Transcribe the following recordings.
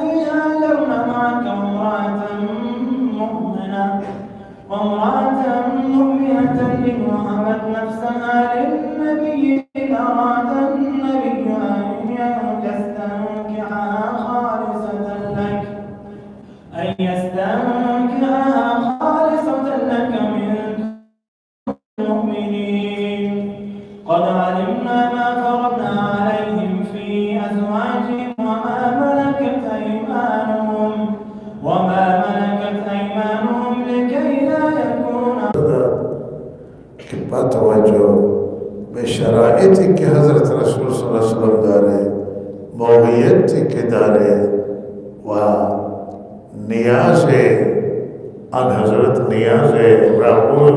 اللاتي هاجرن معك وامرأة مؤمنة إن وهبت نفسها للنبي إن أراد النبي أن يستنكحها خالصة لك من المؤمنين. قد علمنا ما فرضنا عليهم في أزواجهم وما ملكت أيمانهم لكي لا يكون توجه بشرائطی که حضرت رسول صلی اللہ علیہ وسلم داره، موقعیتی که داره و نیاز آن حضرت نیاز راقون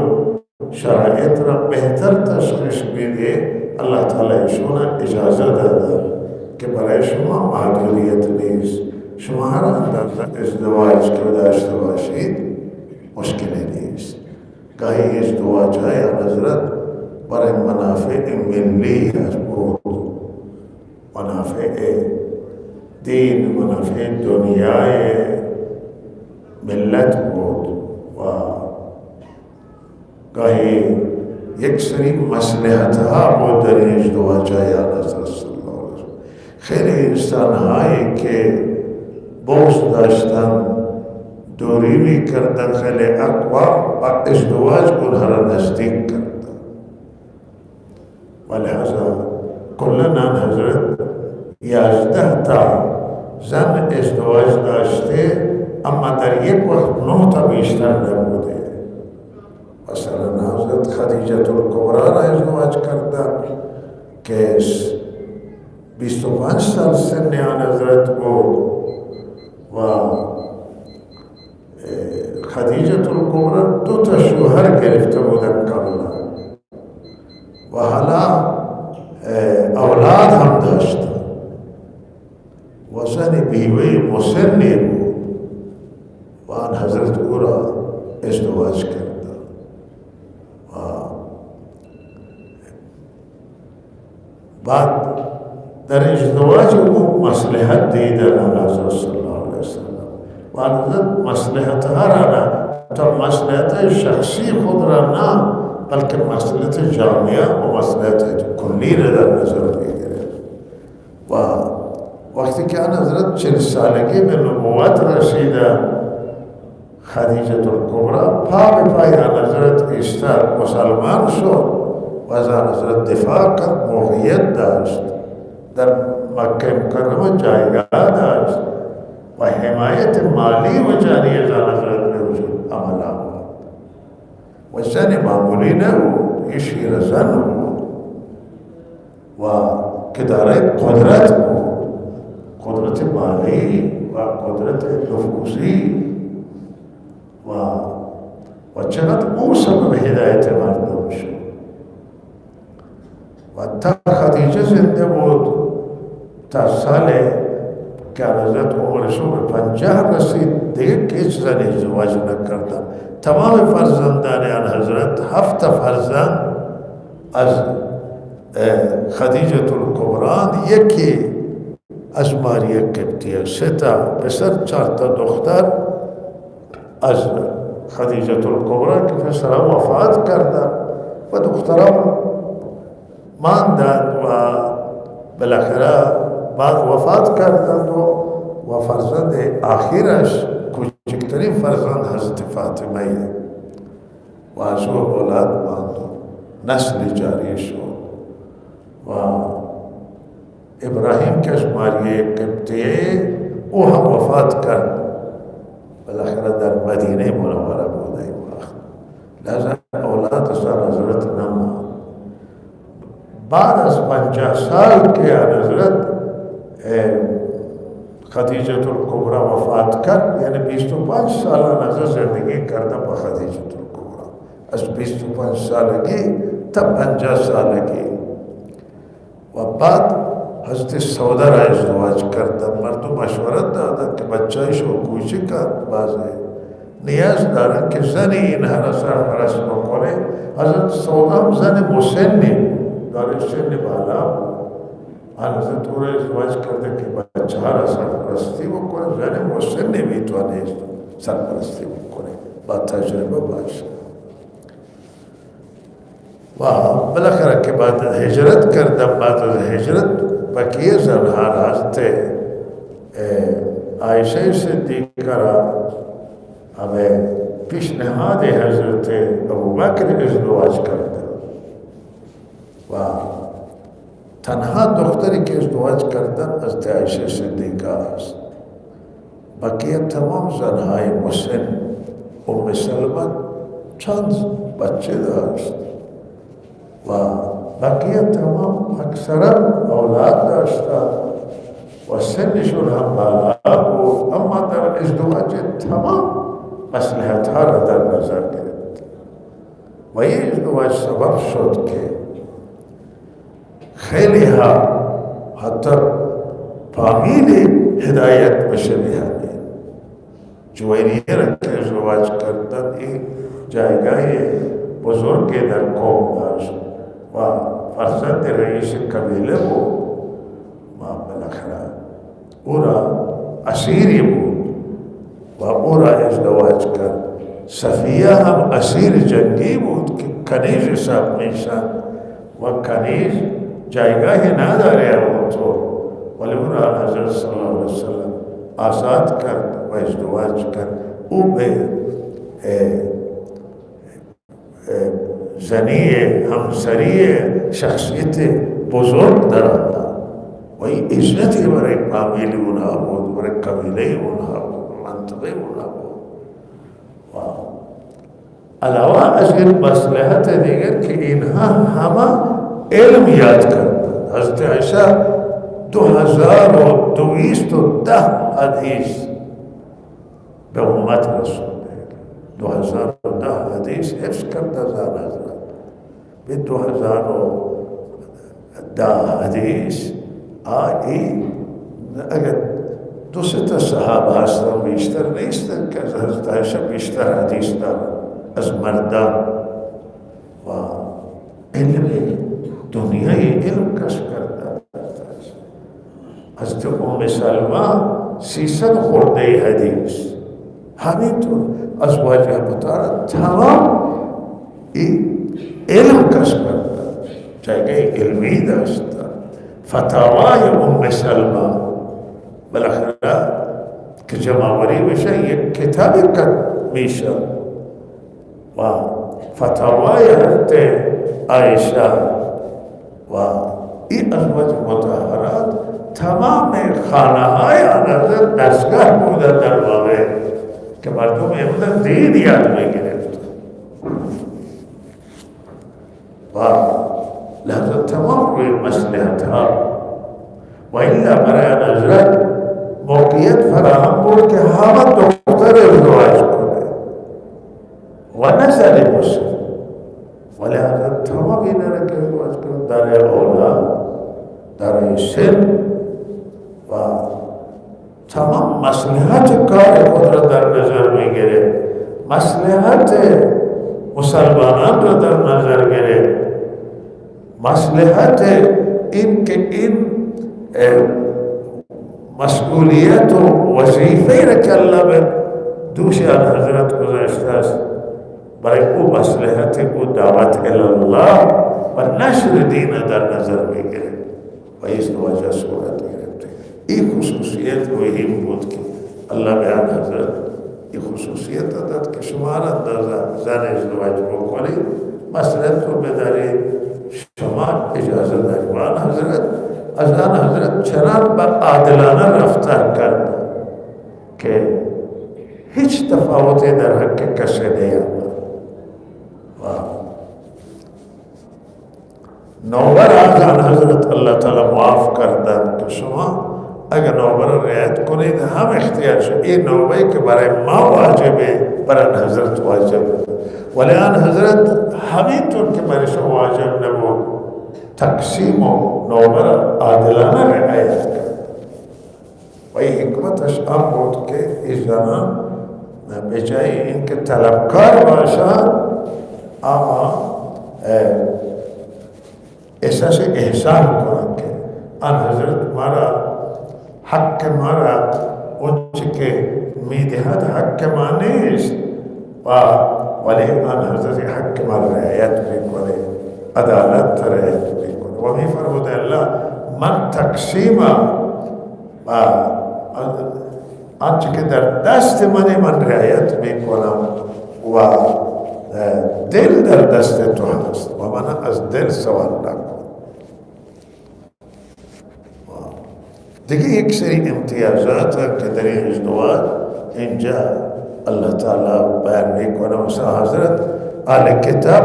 شرائط را بهتر تشخیص میده. الله تعالی ایشون اجازه داده که برای شما محدودیت نیست، شما هر اندازه ازدواج که داشته باشید مشکلی نیست. گاهی ازدواج های حضرت برای منافع ملی هست بود، منافع دین، منافع دنیای ملت بود و گاهی یک سری مصلحت ها بود در این ازدواج های حضرت صلی اللہ علیہ وسلم. خیلی انسان هایی که بغض داشتن، دوری میکردن، خیلی اقوام با ازدواج اونها را نزدیک کردن. ولهذا کلنا حضرت 11 تا زن ازدواج داشته، اما در یک وقت 9 تا بیشتر نبوده. مثلا حضرت خدیجه الکبری را ازدواج کردن که 25 سال سن آن حضرت بود و خدیجه الکبری 2 تا شوهر گرفته بودن کاملا و حالا اولاد هم داشت و زن بیوه مسنی بود و آن حضرت او را ازدواج کرد. بعد در ازدواج او مصلحت دیدن آن حضرت صلی اللہ علیہ وسلم و آن حضرت مصلحت ها را نه، تا مصلحت شخصی خود را نه بلکه مصلحت جامعه و مصلحت کلی را در نظر میگیره. و وقتی که آن حضرت 40 سالگی به نبوت رسیده، خدیجه الکبری پا به پای آن حضرت ایستاد، مسلمان شد و از آن حضرت دفاع کرد، موقعیت داشت، در مکه مکرمه جایگاه داشت و حمایت مالی و جانی از آن حضرت به وجود عمل آمد و زن معمولی نبود، این شیر زن بود و که دارای قدرت بود، قدرت مالی و قدرت نفوذی و چقدر او سبب هدایت مردم شد. و تا خدیجه زنده بود تا سال که حضرت عمرشون به 50 رسید دیگه هیچ زن ازدواج نکردن. تمام فرزندان آن حضرت 7 فرزند از خدیجه الکبری، یکی از ماریا قبطیه، 3 تا پسر 4 تا دختر از خدیجه الکبری که پسرها وفات کردن و دخترها ماندند و بالاخره بعد وفات کردند و فرزند آخرش کوچکترین فرزند حضرت فاطمه و از او اولاد ماند، نسل جاری شد و ابراهیم که از ماریه قبطیه او هم وفات کرد، بالاخره در مدینه منوره بود این وقت، لذا اولاد از حضرت نماند. بعد از 50 سال که حضرت خدیجه الکبری وفات کرد، یعنی 25 سال حضرت زندگی کرده با خدیجه الکبری، از 25 سالگی تا 50 سالگی و بعد حضرت سوده را ازدواج کردن. مردم مشورت دادن که بچه‌اش رو کوچک کرد، بعضی نیاز دارن که زن اینها را سرپرست بکنه. حضرت سوده هم زن مسنی داره، سن بالا بود، حضرت او را ازدواج کرده که بچه ها را سرپرستی بکنه، زن مسن نمیتونه سرپرستی بکنه، با تجربه باشه. و بالاخره که بعد هجرت کردم، بعد از هجرت بقیه زنها را حضرت عایشه صدیقه را همه پیشنهاد حضرت ابوبکر ازدواج کرده و تنها دختری که ازدواج کردن حضرت عایشه صدیقه است. بقیه تمام زنهای مسن، ام سلمة چند بچه داشت و بقیه تمام اکثرا اولاد داشتن و سنشون هم بالا بود، اما در ازدواج تمام مصلحت ها را در نظر گرفت و این ازدواج سبب شد که خیلی ها حتی فامیل هدایت بشه به همین. جویریه را که ازدواج کردن این جایگاه بزرگی در قوم داشت و فرزند رئیس قبیله بود و بالاخره او را اسیری بود و او را ازدواج کرد. صفیه هم اسیر جنگی بود که کنیز حساب میشن و کنیز جایگاه نداره اونطور، ولی او را حضرت صلی اللہ علیہ وسلم آزاد کرد و ازدواج کرد. او به زنی همسری شخصیت بزرگ در آمد و این عزتی برای فامیل اونها بود، برای قبیله اونها بود، منطقه اونها بود. و علاوه از این مصلحت دیگر که اینها همه علم یاد کردن. حضرت عایشه 2210 حدیث به امت رسول، 2010 حدیث حفظ کرده زن حضرت. به 2010 حدیث آئی اگر دو سه صحابه هستن بیشتر نیستن که از حضرت عایشه بیشتر حدیث دارن از مردان و علم دنیای علم کسب کردن. حضرت ام سلمة 300 خورده حدیث، همینطور از واجه بطارت تمام این علم کسب کردن، جایگاه علمی داشتن. فتاوای ام سلمة بالاخره که جمعوری بشه یک کتابی کد میشه و فتاوای حضرت عایشه و این ازواج مطهرات تمام خانه های حضرت دستگاه بودن در واقع که مردم بودن دین یاد میگرفت و لحظه تمام روی مصلحت ها و الا برای حضرت موقعیت فراهم بود که همه دختر ازدواج کنه و نه زن باشه، ولی حضرت تمام این را که ازدواج کنه در اولاد، در سن و تمام مصلحت کار خود را در نظر میگیره، مصلحت مسلمانان را در نظر گیره، مصلحت این که این مسئولیت و وظیفه را که الله به دوش حضرت گذاشته است برای او مصلحت او دعوت الله و نشر دین در نظر میگیره و این ازدواج صورت گرفته. این خصوصیت و این بود که الله به آن حضرت این خصوصیت داد که شما را زن ازدواج بکنید، مصلحت رو بدارید، شما اجازه دارید. و آن حضرت از آن حضرت چنان با عادلانه رفتار کرد که هیچ تفاوتی در حق کسی نیامد. و نوبر از آن حضرت الله تعالی معاف کردن که شما اگر نوبر رعایت کنید هم اختیار شد. این نوبه که برای ما واجبه برای آن حضرت واجب، ولی آن حضرت همینطور که برای شما واجب نبود تقسیم و نوبر عادلانه رعایت کرد. و این حکمتش آن بود که این زنان به جای اینکه طلبکار باشند اما احساس احسان کنند که آن حضرت مرا حق مرا اونچه که میدهد حق ما نیست ولی آن حضرت حق ما رعایت میکنه، عدالت رعایت میکنه و میفرمود الله من تقسیم آنچه که در دست من رعایت میکنم و دل در دست تو هست و من از دل سوال نکن. دیگه یک سری امتیازات که در این ازدواج اینجا الله تعالی بیان میکنه. مثلا حضرت اهل کتاب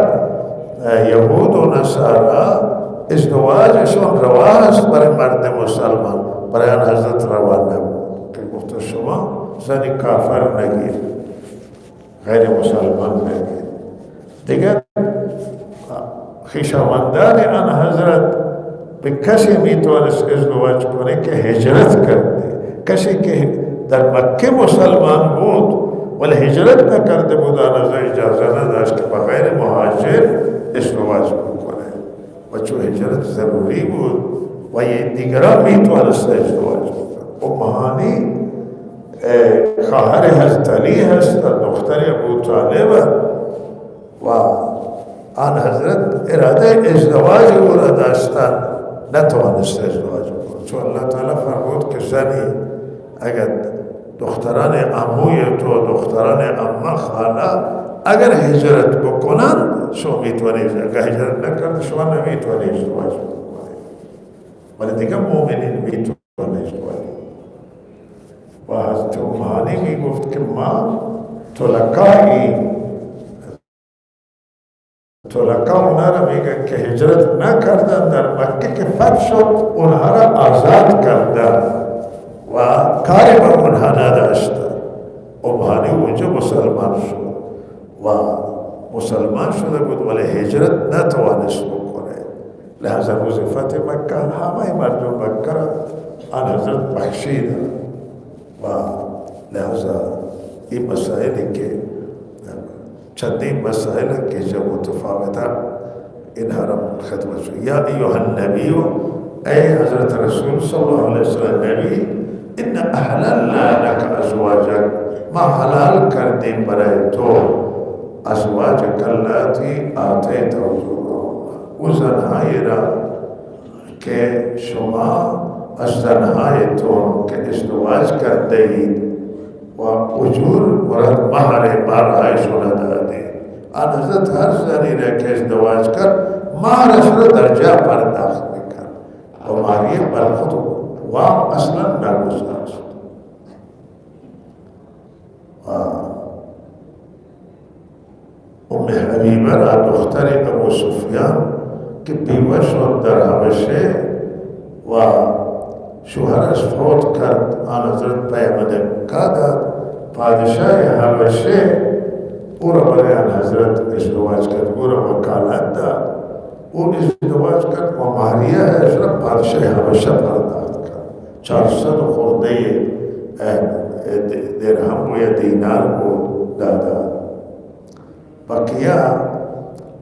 یهود و نصارا ازدواجشون روا است برای مرد مسلمان، برای آن حضرت روا نبود که گفت شما زنی کافر نگیر، غیر مسلمان نگیر. دیگر خویشاوندان آن حضرت به کسی میتوانست ازدواج کنه که هجرت کرده، کسی که در مکه مسلمان بود ولی هجرت نکرده بود آن از اجازه نداشت که بغیر مهاجر ازدواج بکنه و چون هجرت ضروری بود و دیگران میتوانست ازدواج بکنه. هانی خواهر حضرت علی هست، دختر ابو طالب و آن حضرت اراده ازدواج او را داشتن، نتوانست ازدواج بکنه چون الله تعالی فرمود که زنی اگر دختران عموی تو، دختران عمه، خاله اگر هجرت بکنن شما میتونید، اگر هجرت نکرد شما نمیتونید ازدواج بکنید، ولی دیگه مؤمنین میتونید ازدواج. و حضرت هانی میگفت که ما طلقا اونا را میگن که هجرت نکردن در مکه که فتح شد اونها را آزاد کردن و کاری با اونها نداشتن. هانی اونجا مسلمان شد و مسلمان شده بود ولی هجرت نتوانست بکنه. لحظه روز فتح مکه همه مردم مکه را آن حضرت بخشید و لحظه این مسائلی که چندین مسائل که جا متفاوتا این حرم خدمت شد. یا ایوها النبی، ای حضرت رسول صلی اللہ علیہ وسلم نبی، ان احللنا لك ازواجک، ما حلال کردیم برای تو ازواجک اللاتی آتیت اجورهن، او زنهای را که شما از زنهایتون که ازدواج کرده اید و اجور مراد مهر مهرهایشون دادید. آن حضرت هر زنی را که ازدواج کرد مهرش را در جا پرداخت میکرد و مهریه بر خود وام اصلا نگذاشت. حبیبه را دختر ابو سفیان که بیوه شد در حبشه و شوهرش فوت کرد، آن حضرت پیامد داد، پادشاه حبشه او را برای آن حضرت ازدواج کرد، او را وکالت داد، او ازدواج کرد و مهریه اش را پادشاه حبشه پرداخت کرد. 400 خورده درهم و یا دینار بود دادا. بقیه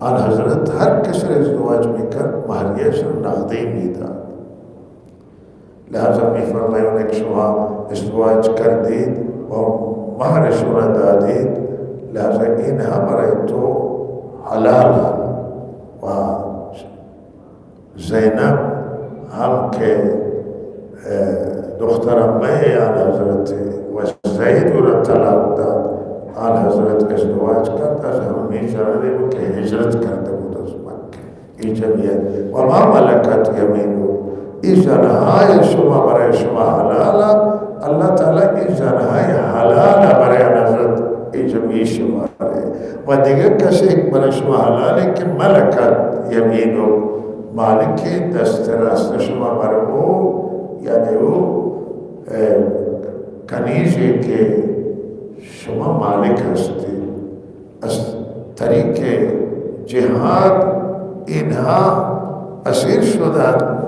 آن حضرت هر کسی را ازدواج میکرد مهریهش را نقدی میداد. لحظه میفرمایند که شما ازدواج کردید و مهرش را دادید، لحظه اینها برای تو حلال هم. و زینب هم که دختر امه آن حضرت و زید را طلاق داد، آن حضرت ازدواج کرد از همین جرانی بود که هجرت کرده بود از مکه. این جمعیت و ما ملکت یمینو، این زنهای شما برای شما حلاله، اللہ تعالی این زنهای حلاله برای حضرت این جمعی شما و دیگر کسی برای شما حلاله که ملکت یمینو، مالکی دست راست شما برای او، یعنی او کنیزی که شما مالک هستید. از طریق جهاد اینها اسیر شدند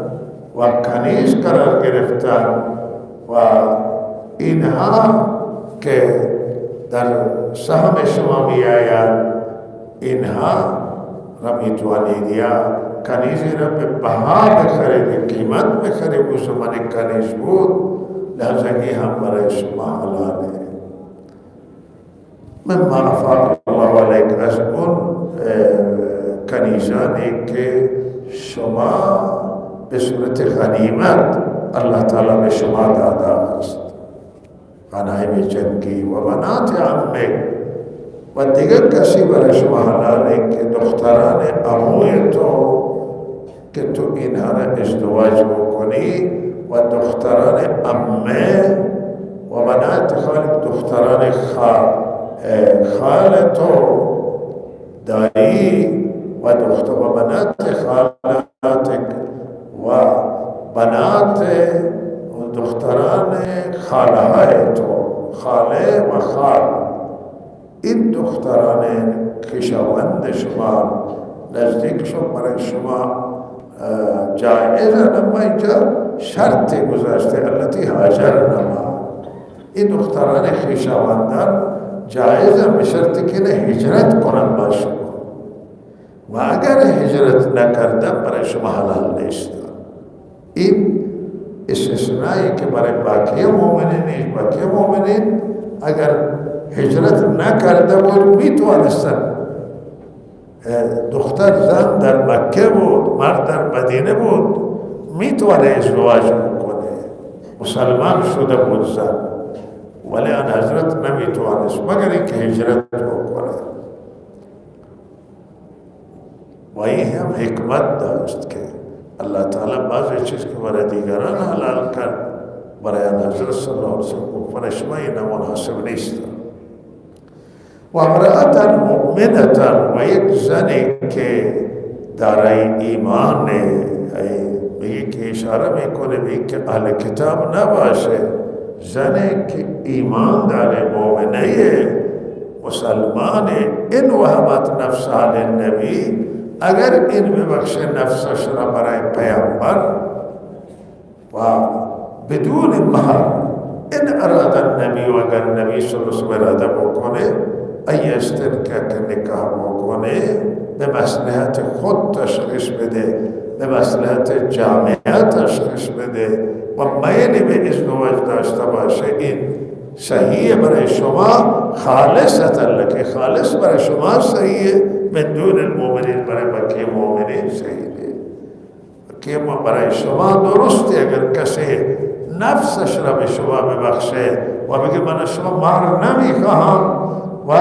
و کنیز قرار گرفتند و اینها که در سهم شما می آیند اینها را میتوانید یا کنیزی را به بها بخرید، قیمت بخرید. او زمان کنیز بود، لہذا یہ ہم برای شما حلال ہے مما افاق اللہ علیک از ان کنیزانی کہ شما به صورت غنیمت اللہ تعالی به شما دادا است غنایم جنگی و بنات عمک و دیگر کسی برای شما حلال ہے کہ دختران عموی تو کہ تو اینها را ازدواج بکنی و دختران عمه و بنات خالق دختران خالتو دایی و دختر و بنات خالاتک و بنات دختران خاله های تو خاله و خال این دختران خویشاوند شما نزدیک شما برای شما جایز نما اینجا شرط گذاشته التي هاجرنما این دختران خویشاوندان جایز به شرطی که نه هجرت کنن با شما و اگر هجرت نکردن برای شما حلال نیست این استثنایی که برای باقی مؤمنین باقی مؤمنین اگر هجرت نکرده بود میتوانستن دختر زن در مکه بود مرد در مدینه بود میتونه ازدواج بکنه مسلمان شده بود زن ولی آن حضرت نمیتوانست مگر اینکه هجرت بکنه و این هم حکمت داشت که اللہ تعالی بعضی چیز که برای دیگران حلال کرد برای آن حضرت صلی اللہ علیہ وسلم برای شما این مناسب نیست و امرأة مؤمنة و یک زنی که دارای ایمان میگه که اشاره میکنه میگه که اهل کتاب نباشه زنی که ایمان داره مؤمنه مسلمان این وهبت نفسها للنبی اگر این ببخش نفسش را برای پیامبر و بدون مهر این اراد النبی و اگر نبی صلی اللہ علیہ وسلم اراده بکنه ایستن که نکاح بکنه به مصلحت خود تشخیص بده به مصلحت جامعه تشخیص بده و میل به ازدواج داشته باشه این صحیح برای شما خالصتا لکه خالص برای شما صحیح من دون المؤمنین برای بقیه مؤمنین صحیح که ما برای شما درسته اگر کسی نفسش را به شما ببخشه و بگه من شما مهر نمیخواهم و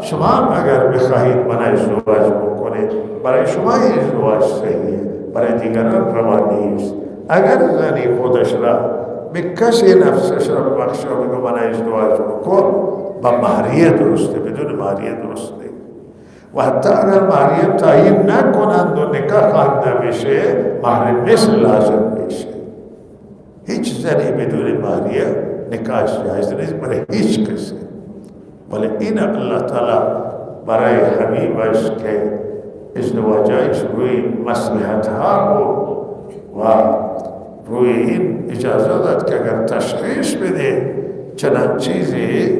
شما اگر بخواهید من ازدواج بکنید برای شما ازدواج صحیحه برای دیگران روا نیست اگر زنی خودش را به کسی نفسش را ببخشه و بگه من ازدواج بکن با مهریه درسته بدون مهریه درسته و حتی اگر مهریه تعیین نکنند و نکاح خوانده بشه مهر مثل لازم میشه هیچ زنی بدون مهریه نکاحش جایز نیست برای هیچ کسی ولی این اللہ تعالی برای حبیبش که ازدواجش روی مصلحت ها بود و روی این اجازه داد که اگر تشخیص بده چنان چیزی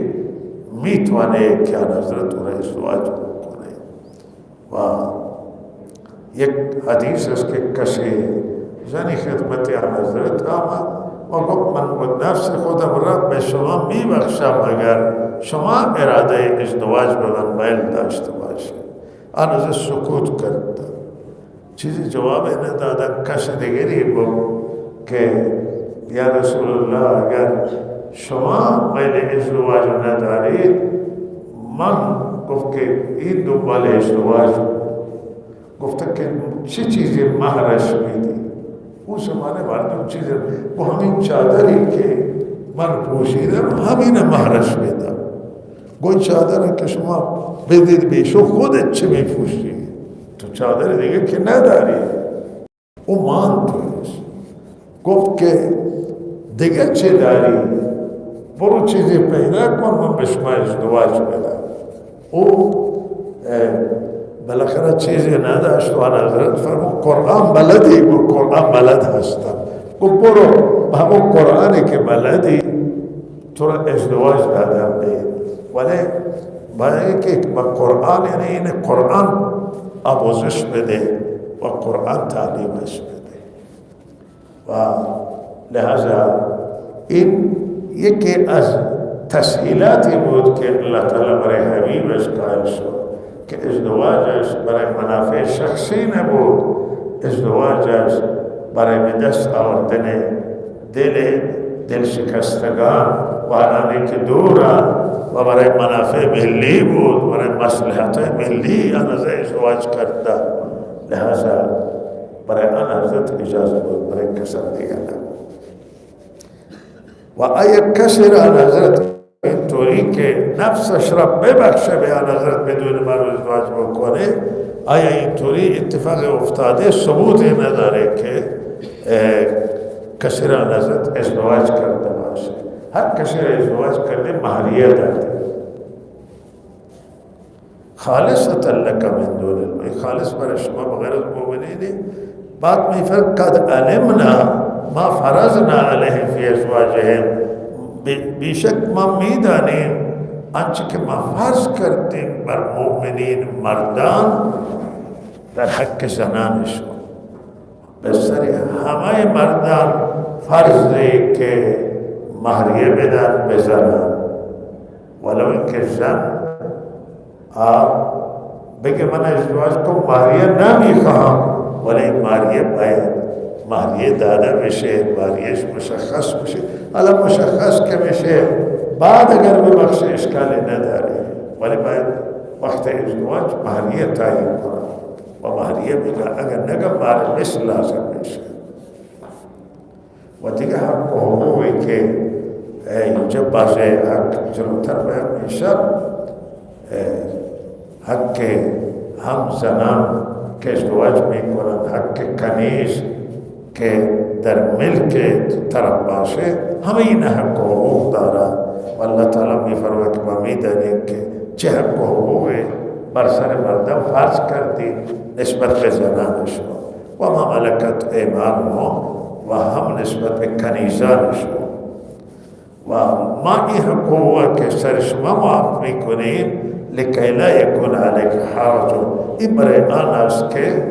میتونه که آن حضرت او را ازدواج بکنه و یک حدیث است که کسی زنی خدمت آن حضرت آمد و گفت من با نفس خودم را به شما میبخشم اگر شما اراده ازدواج به من میل داشته باشه آن حضرت سکوت کرد چیزی جواب ندادن کس دیگری گفت که یا رسول الله اگر شما میل ازدواج ندارید من گفت که این دنبال ازدواج گفت که چه چیزی مهرش میدی اون زمانه مردم چیزی با همین چادری که من پوشیدم همین مهرش میدم گوی چادر که شما بدید بیشو خودت چه میپوشی تو چادر دیگه که نداری او مان تویست گفت که دیگه چه داری برو چیزی پیدا کن من به شما ازدواج بدم او بالاخره چیزی نداشت و حضرت فرمود قرآن بلدی و قرآن بلد هستم گفت برو همون قرآنی که بلدی تو را ازدواج دادم ولی باید که با قرآن یعنی این قرآن آموزش بده و قرآن تعلیمش بده و لحظه این یکی از تسهیلاتی بود که الله تعالی برای حبیبش قائل شد که ازدواجش برای منافع شخصی نبود، ازدواجش برای به دست آوردن دل شکستگان و آنانی که دورن و برای منافع ملی بود، برای مصلحت ملی آن ازدواج کرده. لہذا برای آن حضرت اجازه بود، برای کسر دیگر نبود. و آیا کسی را حضرت اینطوری که نفسش را ببخشه به آن حضرت بدون مرد ازدواج بکنه، آیا اینطوری اتفاق افتاده؟ ثبوت نداره که کسی را حضرت ازدواج کرده باشه. هر کسی را ازدواج کرده مهریه داده، خالصة لك من دون الله، خالص برای شما بغیر از مؤمنین. بعد میفرد قد علمنا ما فرضنا علیهم فی ازواجهم، بیشک ما میدانیم آنچه که ما فرض کردیم بر مؤمنین مردان در حق زنانشون. به سر همه مردان فرضی که مهریه بدن به زنان، ولو اینکه زن بگه من ازدواج کنم مهریه نمیخواهم، ولی مهریه باید مهریه داده بشه، مهریهش مشخص بشه. حالا مشخص که بشه بعد اگر ببخشه اشکالی نداره، ولی باید وقت ازدواج مهریه تعیین کنه و مهریه بگه، اگر نگه مهر مثل لازم میشه. و دیگه حق و حقوقی که اینجا بازه حق جلوتر باید میشه، حق هم زنان که ازدواج میکنن، حق کنیز که در ملک طرف باشه، همه این حق و حقوق دارن. و اللہ تعالی میفرماید که ما میدانیم که چه حق و حقوقی بر سر مردم فرض کردیم نسبت به زنانشون و ما ملکت ایمانهم و هم نسبت به کنیزانشون. و ما این حق و حقوق که سر شما معاف میکنیم لکی لا یکون علیک حرج، این برای آن است که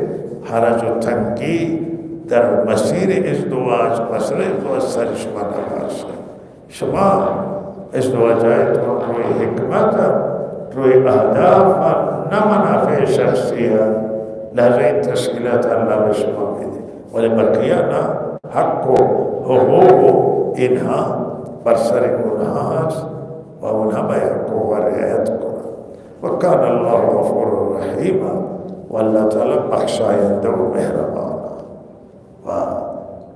حرج و تنگی در مسیر ازدواج، مسئله ازدواج سر شما نباشه. شما ازدواجایتون روی حکمت، روی اهداف، نه منافع شخصی، لحظه این تشکیلات الله به شما میده، ولی بقیه نه. حق و حقوق اینها بر سر اونها هست و اونها باید حقوق رعایت کنند. و کان الله غفور رحیم، و الله تعالی بخشاینده و مهربان. و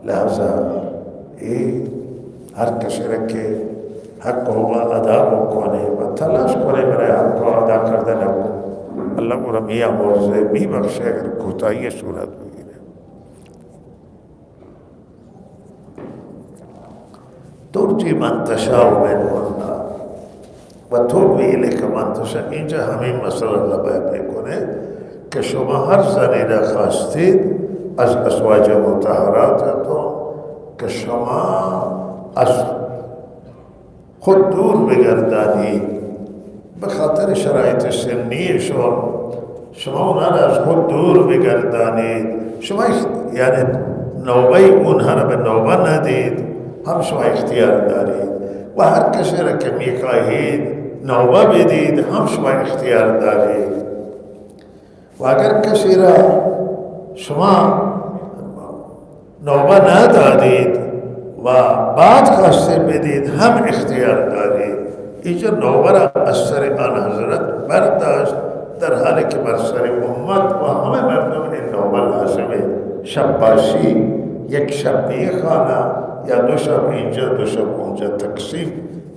لحظه این هر کسی را که حق و ادا بکنه و تلاش کنه برای حق و ادا کردن او، الله او را میامرزه، میبخشه اگر کوتاهی صورت بگیره. ترجی من تشاء منهن و تؤوی الیک من تشاء. اینجا همین مسئله الله بیان میکنه که شما هر زنی را خواستید از ازواج مطهراتتون که شما از خود دور بگردانید به خاطر شرایط سنیشون، شما اونا را از خود دور بگردانید. شما یعنی نوبه اونها را به نوبه ندید، هم شما اختیار دارید. و هر کسی را که میخواهید نوبه بدید، هم شما اختیار دارید. و اگر کسی را شما نوبه ندادید و بعد خواسته بدید، هم اختیار دارید. اینجا نوبه را از سر آن حضرت برداشت، در حالی که بر سر امت و همه مردم این نوبه لازمه. شب باشی، یک شب خانه یا دو شب اینجا دو شب اونجا،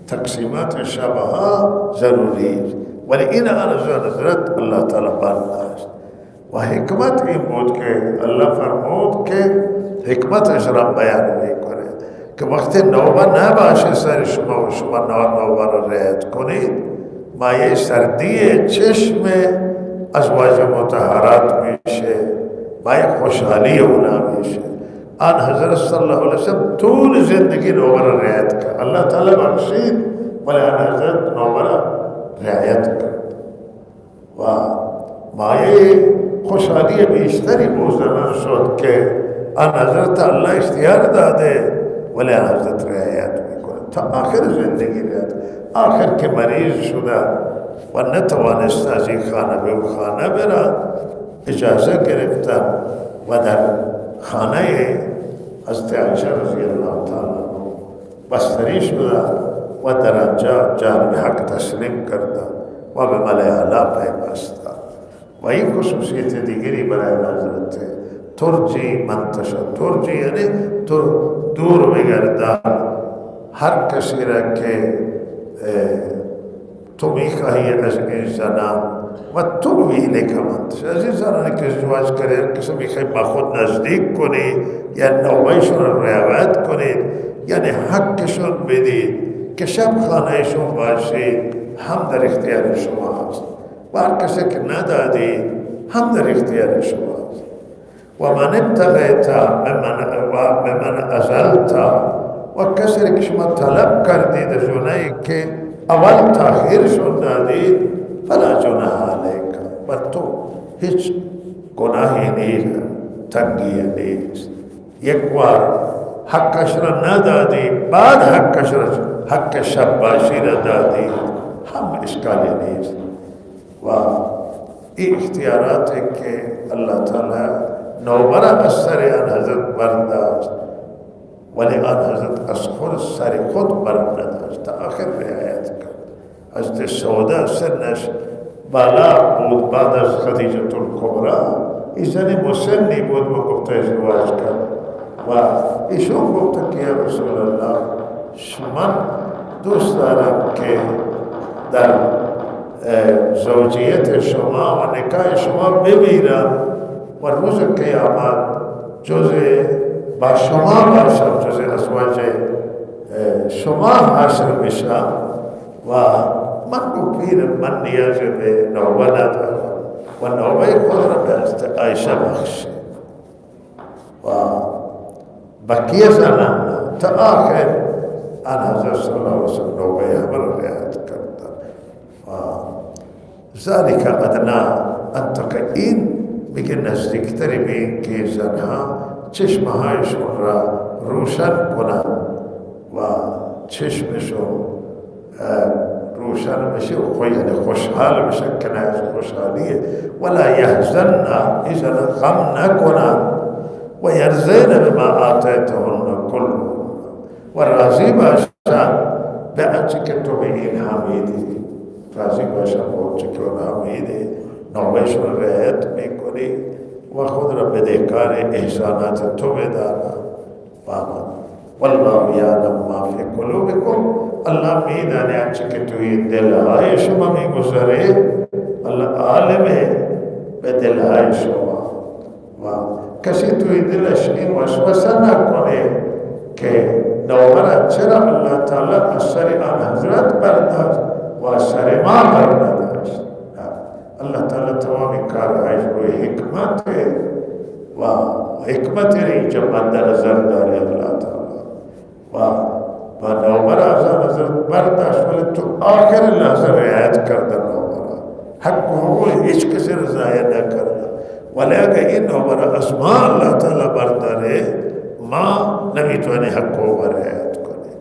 تقسیمات شبها ضروری، ولی این آن حضرت الله تعالی برداشت. و حکمت این بود که الله فرمود که حکمتش را بیان میکنه که وقتی نوبه نباشه سر شما و شما نوبه را رعایت کنید، مایه سردی چشم ازواج مطهرات میشه، مایه خوشحالی اونا میشه. آن حضرت صلی الله علیه وسلم طول زندگی نوبه را رعایت کرد، الله تعالی بخشید، ولی آن حضرت نوبه را رعایت کرد و مایه خوشحالی بیشتری بوزنان شد که آن حضرت الله اختیار داده، ولی آن حضرت رعایت میکنه. تا آخر زندگی رهد. آخر که مریض شده و نتوانست از این خانه به اون خانه برد، اجازه گرفتن و در خانه حضرت عایشه رضی الله تعالی بستری شده و در آنجا جانب حق تسلیم کرده و به ملأ اعلی پیوسته. و این خصوصیت دیگری برای حضرت ترجی منتشر. ترجی یعنی تو دور بگردان هر کسی را که تو میخواهی از این زنان و تو ویلی که منتشر. از این زنانی که ازدواج کرد کسی میخوای با خود نزدیک کنی یا نوبهشون را رعایت کنید، یعنی حقشون بدید که شب خانهشون باشید، هم در اختیار شما هست. و هر کسی که ندادی هم در اختیار شما هست. و من ابتغیتا ممن ازلتا، و کسی که شما طلب کردید از اونایی که اول تاخیرشون دادید، فلا جناح علیک، و تو هیچ گناهی نیست، تنگی نیست. یک بار حقش را ندادی، بعد حق شب باشی را دادی، هم اشکالی نیست. و این اختیاراتی که اللہ تعالی نوبره از سر آن حضرت برداشت، ولی آن حضرت از خود سر خود برداشت تا آخر رعایت کرد. حضرت سودا سنش بالا بود، بعد از خدیجه الکبری این زن مسنی بود و گفت ازدواج کرد و ایشون گفت که یا رسول الله من دوست دارم که در زوجیت شما و نکاح شما بمیرم و روز قیامت جز با شما باشم، جز ازواج شما حاصل بشم. و من پیرم، من نیاز به نوبه ندارم و نوبه خود را به حضرت عایشه بخشید و بقیه زنان تا آخر آن حضرت صلی الله علیه وسلم نوبه همه را رعایت کردن. و ذالک ادنا ان که این میگه نزدیکتری به این که زنها چشمهایشون را روشن کنند و چشمشون روشن بشه و یعنی خوشحال بشه که نه خوشحالیه. ولا یحزن، ایزن غم نکنند. و یرزین بما آتیتهن کل، و راضی باشن به آنچه که تو به این حمیدی، راضی باشن به آنچه که اون حمیدی، نوبهشون را رعایت میکنی و خود را بدهکار احسانات تو بدانا. والله یعلم ما فی قلوبکم، اللہ میدانے آنچه که توی دلهای شما میگذره. اللہ عالمه به دلهای شما و کسی توی دلش این وسوسه نکنه که نوبره چرا اللہ تعالی از سر آن حضرت برداشت و از سر ما برداشت. اللہ تعالی تمامی کارهایش روی حکمت و حکمت اینجا مد نظر داره اللہ تعالی و نوبره از آن حضرت برداشت، ولی تو آخر لحظه رعایت کردن نوبره، حق و حقوق هیچ کسی را ضایع نکردن. ولی اگر این نوبره از ما اللہ تعالی برداره، ما نمیتونی حق و رعایت کنی.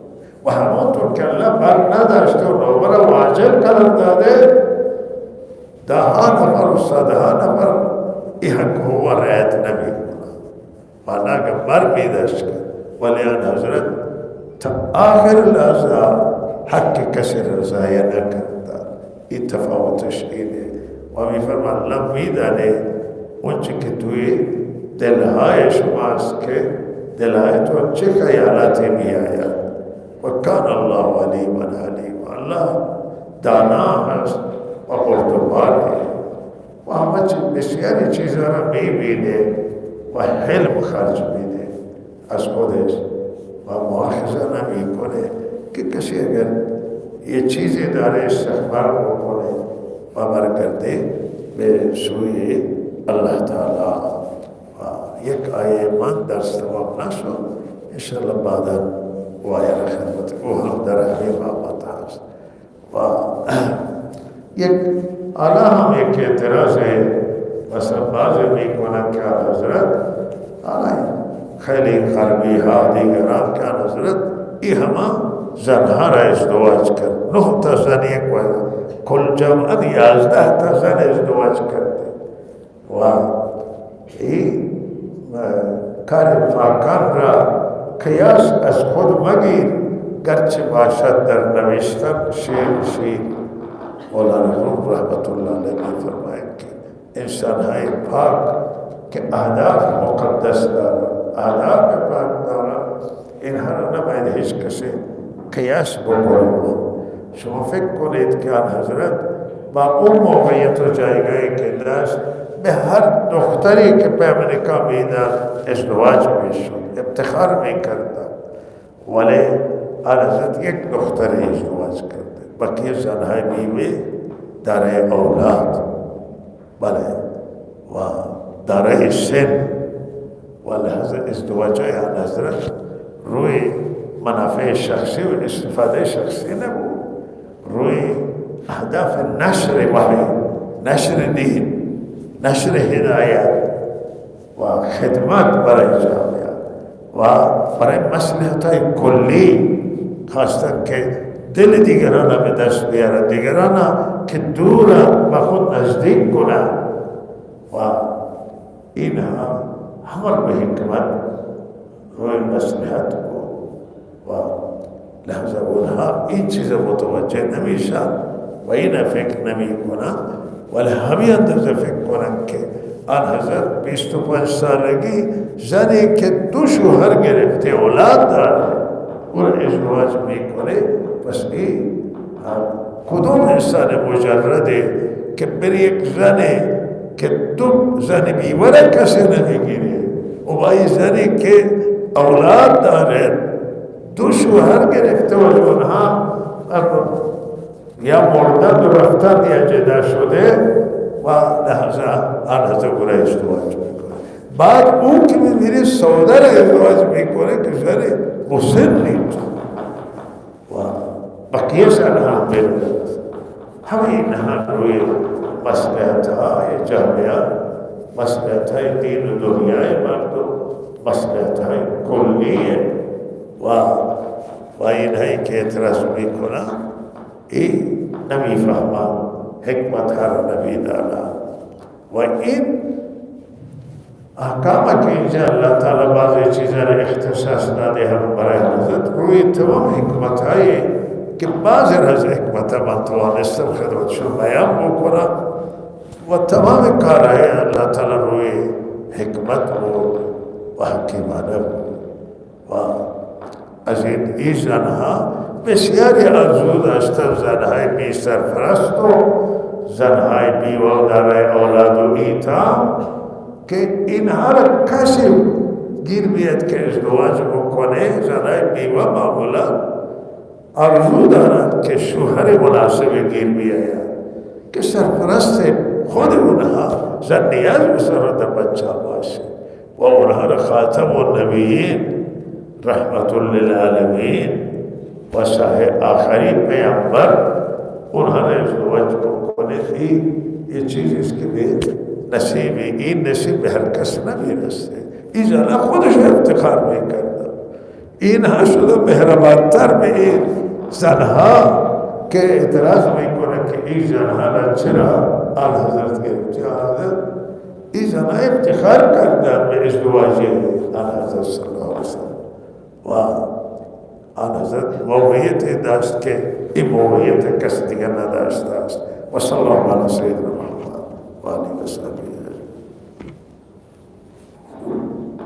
و همونطور که اللہ بر نداشته و نوبره واجب قرار داده، ده ها نفر و صده ها نفر این حق و رعایت نمی کنن. مانا اگر بر میداشت کرد، ولی آن حضرت تا آخر لحظه حق کسی را ضایع نکردن. این تفاوتش اینه. و میفرمان اللہ میدانه اونچه که توی دلهای شماست که دلهای تو چه خیالاتی می آید. و کان الله علیما حلیما، الله دانا هست و بردباره و همه بسیاری چیزها را می بینه و حلم خرج میده از خودش و مؤاخذه نمی کنه که کسی اگر یه چیزی داره استغفار بکنه و برگرده به سوی اللہ تعالی. و یک آیه من درس تمام نشد، انشاءالله بعدا و آیه خدمت او هم در همین بابت هست. و یک اعلی هم یک اعتراض مثلا بعضی میکنن که حضرت خیلی غربی ها دیگران که حضرت ای همه زنها را ازدواج کرد. 9 تا زن یک و کل جمعا 11 تا زن ازدواج کرده و این کار پاکان را قیاس از خود مگیر، گرچه باشد در نوشتن شیر. مولانا روم رحمت الله علیه فرمائیں کہ انسان های پاک که اهداف مقدس دارد، اهداف پاک دارد، اینها را نباید هیچ کسی قیاس بکنید. شما فکر کنید که آن حضرت با اون موقعیت و جایگاهی که داشت به هر دختری که به امریکا میداد ازدواج میشد، افتخار میکردند، ولی آن حضرت یک دختری ازدواج کرده، بقیه زنهای بیوی دارای اولاد، بله، و دارای سن، ولی حضرت ازدواج های آن حضرت روی منافع شخصی و استفاده شخصی نبود، روی اهداف نشر وحی، نشر دین، نشر هدایت و خدمت برای جامعه و برای مصلحت های کلی، خواستن که دل دیگران به دست بیارن، دیگران که دور به خود نزدیک کنن و اینها همه به حکمت روی مصلحت بود و لحظه اونها این چیز متوجه نمیشن و این فکر نمی کنن، ولی همین اندازه فکر کنن که آن حضرت 25 سالگی زنی که 2 شوهر گرفته اولاد داره اون ازدواج میکنه، پس این کدوم انسان مجرده که بر یک زنی که 2 زن بیوره کسی نمیگیره و با این زنی که اولاد داره 2 شوهر گرفته و اونها یا مردن و رفتن یا جدا شده و لحظه آن حضرت او را ازدواج میکنه. بعد اون که میره سوده را ازدواج میکنه که زن مسن نیست و بقیه زنها میرد. همه اینها روی مصلحت های جامعه، مصلحت های دین و دنیای مردم، مصلحت های کلیه و اینهایی که اعتراض میکنن این نمیفهمن، حکمت ها را نمیدانن و این احکام که اینجا اللہ تعالی بعضی چیزا را اختصاص داده هم برای حضرت روی تمام حکمت هایی که بعضی از حکمت ها من توانستم خدمتشون بیان بکنم و تمام کارهای اللہ تعالی روی حکمت بود و حکیمانه بود و از این زنها بسیاری آرزو داشتن، زنهای بی سرپرست و زنهای بیوه دارای اولاد و ایتام که اینها را کسی گیر بیاد که ازدواج بکنه. زنهای بیوه معمولا آرزو دارند که شوهر مناسب گیر بیاید که سرپرست خود اونها زن نیاز بسرد بچه باشه و اونها را خاتم النبیین رحمت للعالمین و صاحب آخری پیامبر اونها را ازدواج بکنه. این چیزیست که به نصیب این نصیب به هر کس نمیرسه. این زنها خودش افتخار میکرد، اینها شده مهربانتر به این زنها که اعتراض میکنه که این زنها را چرا آن حضرت گرفتی. این زنها افتخار کردن به ازدواج آن حضرت صلی اللہ علیہ وسلم و آن حضرت موقعیت داشت که این موقعیت کس دیگر نداشته است. و صلی اللہ علیہ سیدنا محمد و آله و صحبه.